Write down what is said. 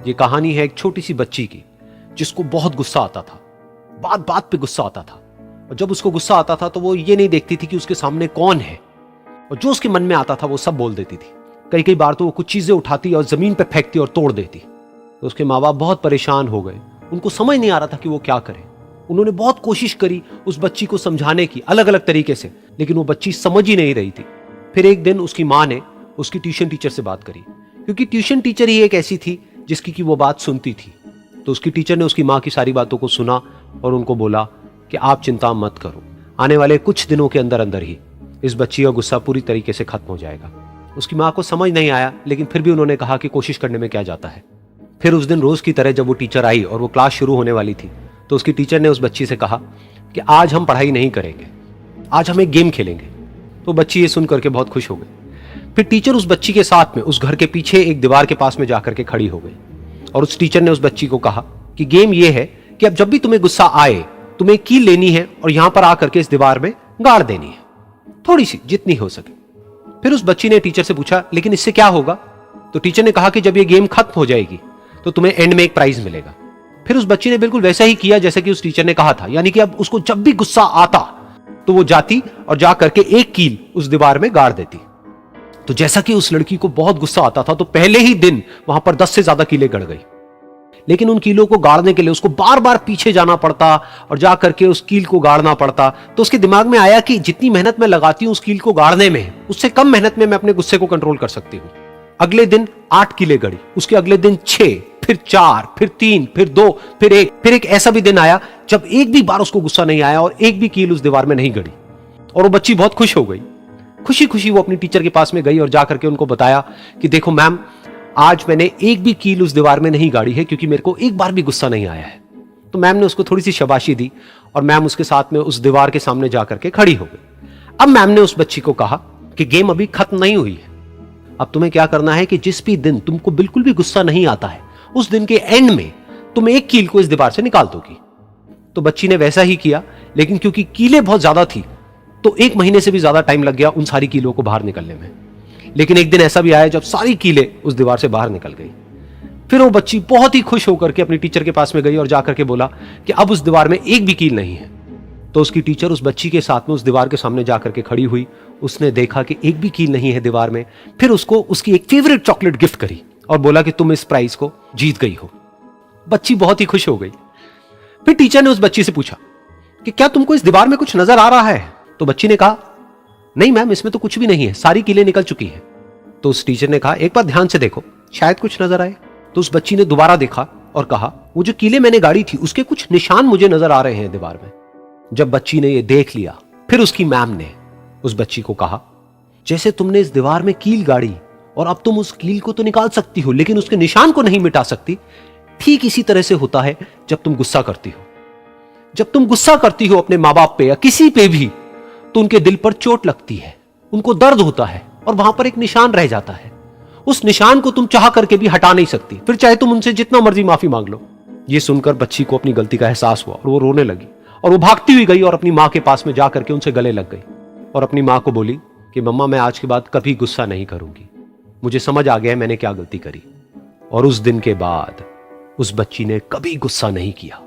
ये कहानी है एक छोटी सी बच्ची की जिसको बहुत गुस्सा आता था, बात बात पे गुस्सा आता था। और जब उसको गुस्सा आता था तो वो ये नहीं देखती थी कि उसके सामने कौन है, और जो उसके मन में आता था वो सब बोल देती थी। कई कई बार तो वो कुछ चीजें उठाती और जमीन पे फेंकती और तोड़ देती। तो उसके माँ बाप बहुत परेशान हो गए, उनको समझ नहीं आ रहा था कि वो क्या करें। उन्होंने बहुत कोशिश करी उस बच्ची को समझाने की अलग अलग तरीके से, लेकिन वो बच्ची समझ ही नहीं रही थी। फिर एक दिन उसकी माँ ने उसकी ट्यूशन टीचर से बात करी, क्योंकि ट्यूशन टीचर ही एक ऐसी थी जिसकी कि वो बात सुनती थी। तो उसकी टीचर ने उसकी माँ की सारी बातों को सुना और उनको बोला कि आप चिंता मत करो, आने वाले कुछ दिनों के अंदर अंदर ही इस बच्ची का गुस्सा पूरी तरीके से खत्म हो जाएगा। उसकी माँ को समझ नहीं आया, लेकिन फिर भी उन्होंने कहा कि कोशिश करने में क्या जाता है। फिर उस दिन रोज की तरह जब वो टीचर आई और वो क्लास शुरू होने वाली थी, तो उसकी टीचर ने उस बच्ची से कहा कि आज हम पढ़ाई नहीं करेंगे, आज हम एक गेम खेलेंगे। तो बच्ची ये सुन करके बहुत खुश हो गई। फिर टीचर उस बच्ची के साथ में उस घर के पीछे एक दीवार के पास में जाकर के खड़ी हो गई, और उस टीचर ने उस बच्ची को कहा कि गेम ये है कि अब जब भी तुम्हें गुस्सा आए, तुम्हें कील लेनी है और यहां पर आकर के इस दीवार में गाड़ देनी है, थोड़ी सी, जितनी हो सके। फिर उस बच्ची ने टीचर से पूछा, लेकिन इससे क्या होगा? तो टीचर ने कहा कि जब ये गेम खत्म हो जाएगी तो तुम्हें एंड में एक प्राइज मिलेगा। फिर उस बच्ची ने बिल्कुल वैसा ही किया जैसे कि उस टीचर ने कहा था, यानी कि अब उसको जब भी गुस्सा आता तो वो जाती और जा करके एक कील उस दीवार में गाड़ देती। तो जैसा कि उस लड़की को बहुत गुस्सा आता था, तो पहले ही दिन वहां पर 10 से ज्यादा कीलें गड़ गई। लेकिन उन कीलों को गाड़ने के लिए उसको बार बार पीछे जाना पड़ता और जा करके उस कील को गाड़ना पड़ता। तो उसके दिमाग में आया कि जितनी मेहनत मैं लगाती हूं उस कील को गाड़ने में, उससे कम मेहनत में मैं अपने गुस्से को कंट्रोल कर सकती हूं। अगले दिन 8 कीलें गड़ी, उसके अगले दिन 6, फिर 4, फिर 3, फिर 2, फिर 1। फिर एक ऐसा भी दिन आया जब एक भी बार उसको गुस्सा नहीं आया और एक भी कील उस दीवार में नहीं गड़ी, और वो बच्ची बहुत खुश हो गई। खुशी खुशी वो अपनी टीचर के पास में गई और जाकर के उनको बताया कि देखो मैम, आज मैंने एक भी कील उस दीवार में नहीं गाड़ी है, क्योंकि मेरे को एक बार भी गुस्सा नहीं आया है। तो मैम ने उसको थोड़ी सी शाबाशी दी और मैम उसके साथ में उस दीवार के सामने जाकर के खड़ी हो गई। अब मैम ने उस बच्ची को कहा कि गेम अभी खत्म नहीं हुई है, अब तुम्हें क्या करना है कि जिस भी दिन तुमको बिल्कुल भी गुस्सा नहीं आता है, उस दिन के एंड में तुम एक कील को इस दीवार से निकाल दोगी। तो बच्ची ने वैसा ही किया, लेकिन क्योंकि कीलें बहुत ज्यादा थी तो 1 महीने से भी ज्यादा टाइम लग गया उन सारी कीलों को बाहर निकलने में। लेकिन एक दिन ऐसा भी आया जब सारी कीलें उस दीवार से बाहर निकल गई। फिर वो बच्ची बहुत ही खुश होकर के अपनी टीचर के पास में गई और जाकर के बोला कि अब उस दीवार में एक भी कील नहीं है। तो उसकी टीचर उस बच्ची के साथ में उस दीवार के सामने जाकर के खड़ी हुई, उसने देखा कि एक भी कील नहीं है दीवार में। फिर उसको उसकी एक फेवरेट चॉकलेट गिफ्ट करी और बोला कि तुम इस प्राइज को जीत गई हो। बच्ची बहुत ही खुश हो गई। फिर टीचर ने उस बच्ची से पूछा कि क्या तुमको इस दीवार में कुछ नजर आ रहा है? तो बच्ची ने कहा, नहीं मैम, इसमें तो कुछ भी नहीं है, सारी कीलें निकल चुकी हैं। तो उस टीचर ने कहा, एक बार ध्यान से देखो, शायद कुछ नजर आए। तो उस बच्ची ने दोबारा देखा और कहा, वो जो कीलें मैंने गाड़ी थी उसके कुछ निशान मुझे नजर आ रहे हैं दीवार में। जब बच्ची ने ये देख लिया, फिर उसकी मैम ने उस बच्ची को कहा, जैसे तुमने इस दीवार में कील गाड़ी और अब तुम उस कील को तो निकाल सकती हो लेकिन उसके निशान को नहीं मिटा सकती, ठीक इसी तरह से होता है जब तुम गुस्सा करती हो। जब तुम गुस्सा करती हो अपने माँ बाप पे या किसी पे भी, तो उनके दिल पर चोट लगती है, उनको दर्द होता है और वहां पर एक निशान रह जाता है। उस निशान को तुम चाह करके भी हटा नहीं सकती, फिर चाहे तुम उनसे जितना मर्जी माफी मांग लो। ये सुनकर बच्ची को अपनी गलती का एहसास हुआ और वो रोने लगी और वो भागती हुई गई और अपनी माँ के पास में जाकर के उनसे गले लग गई और अपनी माँ को बोली कि मम्मा, मैं आज के बाद कभी गुस्सा नहीं करूंगी, मुझे समझ आ गया है मैंने क्या गलती करी। और उस दिन के बाद उस बच्ची ने कभी गुस्सा नहीं किया।